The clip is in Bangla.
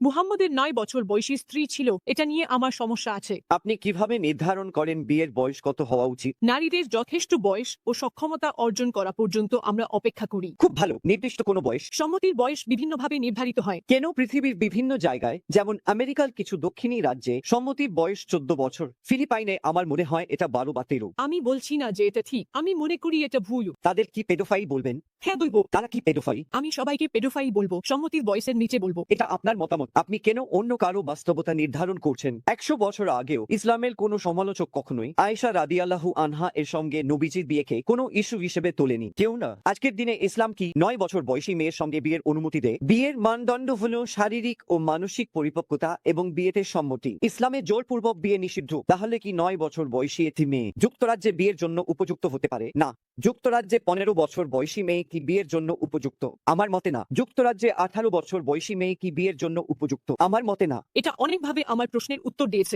মুহাম্মদের ৯ বছর বয়সী স্ত্রী ছিল, এটা নিয়ে আমার সমস্যা আছে। আপনি কিভাবে নির্ধারণ করেন বিয়ের বয়স কত হওয়া উচিত? নারীদের যথেষ্ট বয়স ও সক্ষমতা অর্জন করা পর্যন্ত আমরা অপেক্ষা করি। খুব ভালো। নির্দিষ্ট কোনো বয়স? সম্মতির বয়স বিভিন্নভাবে নির্ধারিত হয়। কেন পৃথিবীর বিভিন্ন জায়গায়, যেমন আমেরিকার কিছু দক্ষিণী রাজ্যে সম্মতির বয়স 14 বছর, ফিলিপাইনে আমার মনে হয় এটা 12 বা 13। আমি বলছি না যে এটা ঠিক, আমি মনে করি এটা ভুল। তাদের কি পেডোফাইল বলবেন? হ্যাঁ বলবো। তারা কি পেডোফাইল? আমি সবাইকে পেডোফাইল বলবো, সম্মতির বয়সের নিচে বলবো। এটা আপনার মতামত। আপনি কেন অন্য কারো বাস্তবতা নির্ধারণ করছেন? 100 বছর আগেও ইসলামের কোনো সমালোচক কখনোই আয়েশা রাদিয়াল্লাহু আনহা এর সঙ্গে নবীজির বিয়েকে কোনো ইস্যু হিসেবে তোলেনি। কেউ না। আজকের দিনে ইসলাম কি 9 বছর বয়সী মেয়ের সঙ্গে বিয়ের অনুমতি দেয়? বিয়ের মানদণ্ড হলো শারীরিক ও মানসিক পরিপক্কতা এবং বিয়েতে সম্মতি। ইসলামে জোরপূর্বক বিয়ে নিষিদ্ধ। তাহলে কি 9 বছর বয়সী একটি মেয়ে যুক্তরাজ্যে বিয়ের জন্য উপযুক্ত হতে পারে? না। যুক্তরাজ্যে 15 বছর বয়সী মেয়ে কি বিয়ের জন্য উপযুক্ত? আমার মতে না। যুক্তরাজ্যে 18 বছর বয়সী মেয়ে কি বিয়ের জন্য উপযুক্ত? আমার মতে না। এটা অনেকভাবে আমার প্রশ্নের উত্তর দিয়েছে।